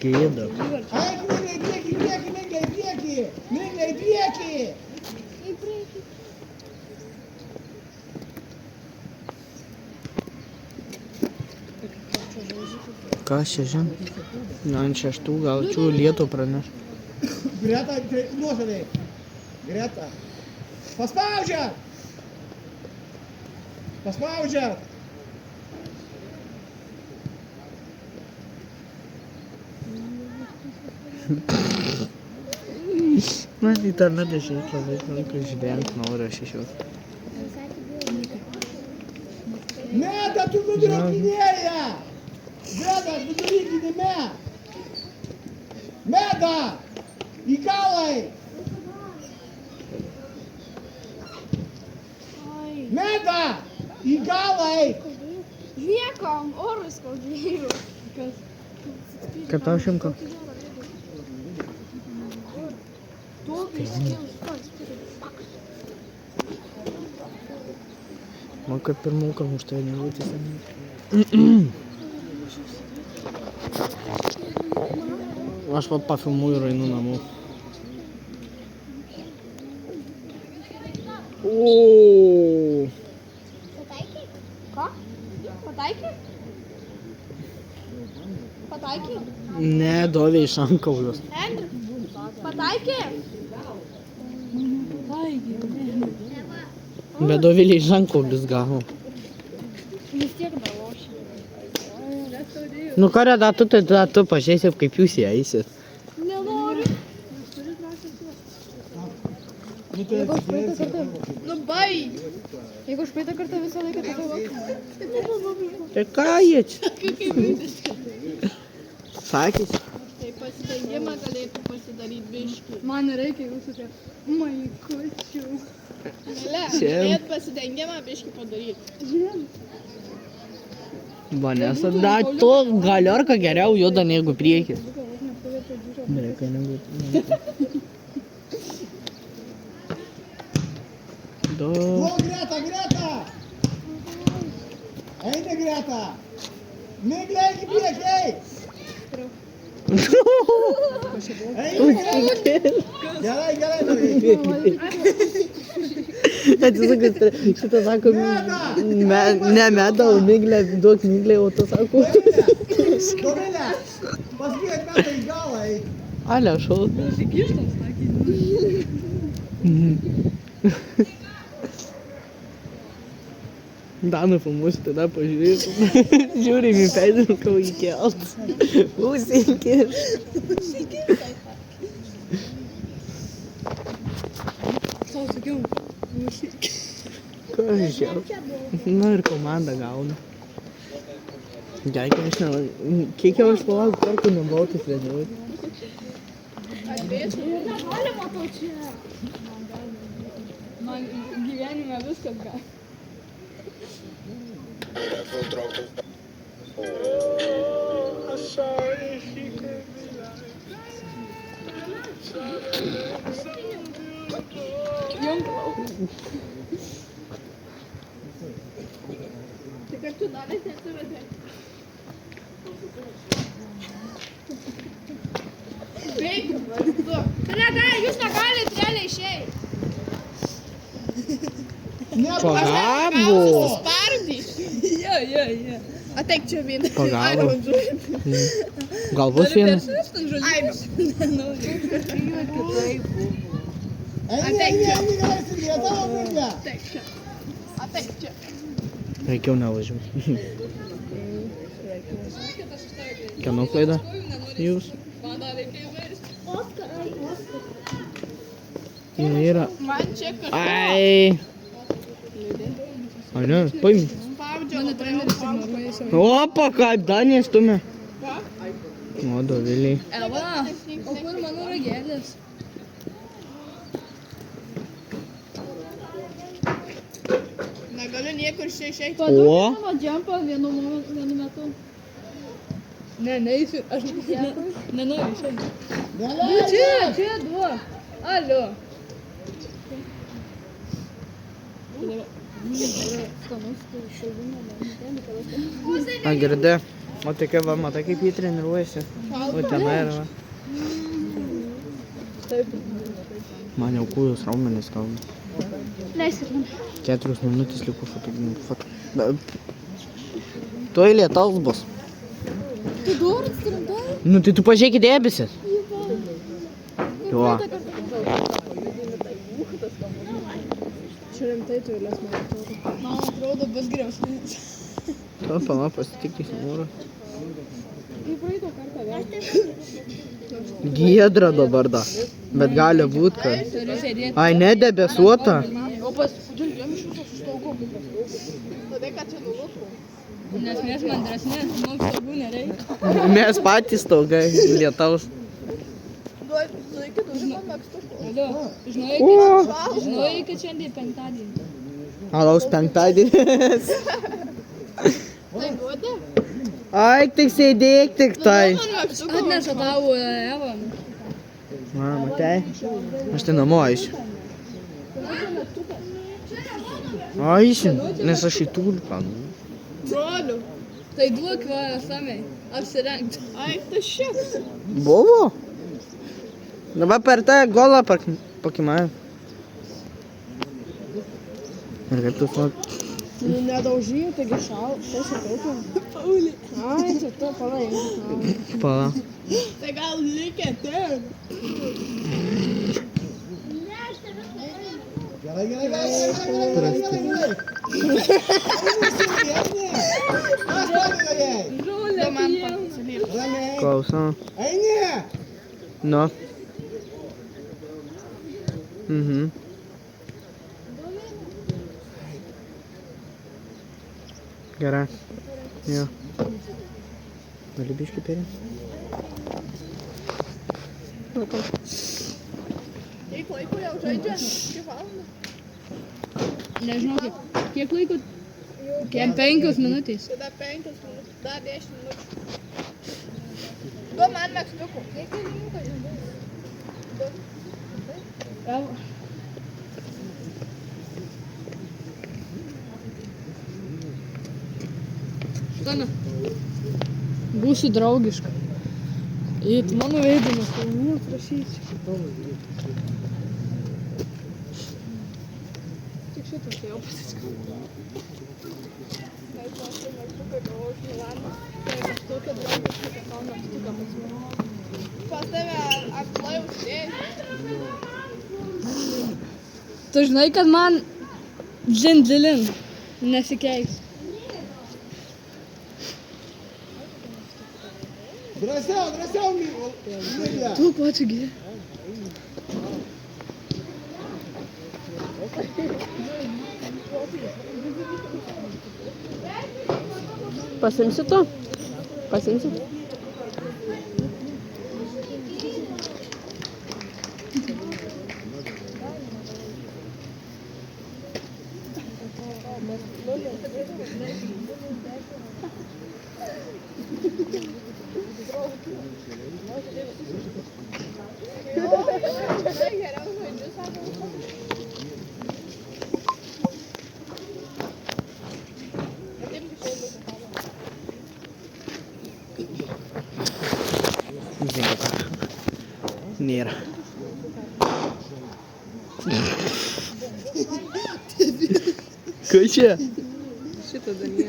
Gėda. Eik, Miglė, į priekį, Miglė, į priekį! Miglė, į priekį! Kas čia žin? Na, ant 6 gal čia lietų praneš. Greta, nuožaliai. Greta. Paspaudžiat! Paspaudžiat! Man internete šiaip labai sunku išvengti noriu aš iš jos. Meda, tu nudrokinėja! Meda, nudrokinime! Meda! Į galai! Meda! Į galai! Niekam orus skaudėjo. Kad tau šimko? Man kaip pirmukam už tai nebūti seniai. Aš pat pafilmuoju ir einu namo. Oooo. Pataikė? Ką? Pataikė? Pataikė? Ne, dovė iš ankaulius. Pataikė? Bet dovilė iš ankaulius gavo. Vis tiek dalošė. Nu ką, Reda, tu pažiūrėsi, kaip jūs įeisit. Nenoriu. Nu baig. Jeigu aš praeitą kartą visą laiką tai Tai ką jie čia? Sakys. tai pasidengimą galėtų pasidaryti biškį. Man reikia jūsų čia maikučių. Galėt pasidengimą biškį padaryti. Vanesa, da, to galiorka geriau juda negu priekis. Reikia nebūtų. O, Greta, Greta! Eina, Greta! Miglė, eik į priekį, eik! Gerai, gerai, gerai. Atsisakas, šitą sako, ne meda, o miglė, duok miglė, o tu sako. Dovilė, paskui atmeta į galą, eik. Ale, šau. Danų filmuosiu, tada pažiūrėsiu. Žiūrim į Pedriuką įkelt. Užsinkir. Ką aš jau? Na ir komanda gauna. Gerai, aš ne... Kiek jau aš palaukiu kartų nebuvau tai treniruoti. Negalima to čia. Man gyvenime viskas gali. Tai kad tu dalės nesuvedai. Veikia, vardu. Reda, jūs negalite realiai išeiti. Pagavo. Spardį. Jo. Ateik čia vieną. Pagavo. Gal bus vienas? Ateik čia. Reikiau nevažiuoti. Kieno klaida? Jūs? Jie yra. Man čia kažkas. Ai. Ai ne, paimi. Spaudžia labai jau. Opa, kaip Danė stumia. O, Doviliai. Eva, o kur mano ragelis? Negaliu niekur čia išeiti. O? Mano džempą vienu metu. Ne, neįsiu. Aš nenoriu išeiti. Čia duok. Alio. A, girdė. O tai kaip, va, matai kaip jį treniruojasi? O tenai yra. Va. Man jau kūjos raumenis kalba. Leiskit man. 4 minutės liko Tuoj lietaus bus. Tu durus rimtai? Nu tai tu pažiūrėk į debesis. Jo. Čia rimtai tu eilės man atrodo. Man atrodo bus griausnis. Pala, pasitiktis noro. Į praeitą kartą vėl. Giedra dabar da. Bet gali būt, kad... Turiu sėdėti. Ai, ne debesuota. O paskudėl jam iš viso sustaugom. Tada ką čia nulūpų? Nes mes man drąsnės, mums staugų nereikia. Mes patys staugai lietaus. Žinojai, kad šiandien penktadienį. Alaus penktadienis. Tai duodi? Ai, tik sėdėk tik tai. Atneša tau Eva. Na, matai. Aš tai namo aišiu. Aišiu, nes aš į tulpą. Broliu. Tai duok va samai. Apsirengt. Ai, tai šit. Buvo? Dabar per tą golą pakimai. Ir kaip tu suot? Nu, nedaužyju, taigi šal. Tai šitaupim. Paulį. Ai, čia tu, palaik. Pala. Tai gal likę ten. Gerai. Žolė, man pasilyp. Ramiai. Klausom. Eini. Nu. Mhm. Gerai. Jo. Gali biškį perėti? Kiek laiko jau žaidžia? Kiek valandų? Nežinau, kiek laiko? Kiek 5 minutės. Tada 5 minutės, dar 10 minučių. Duo man megztukų. Kiek laiko žinai? Štana. Būsiu draugiška. Tu mano veidimas, tai prašyčiau. Tik šitas tai jau pasiskau. Pas tave aklai uždėjai. Tu žinai, kad man džindžilin nesikeis. Drąsiau, Mylė. Tu pačiu gėri. Pasiimsi tu? Pasiimsi? Nėra. Ką čia? Šitą dalyką.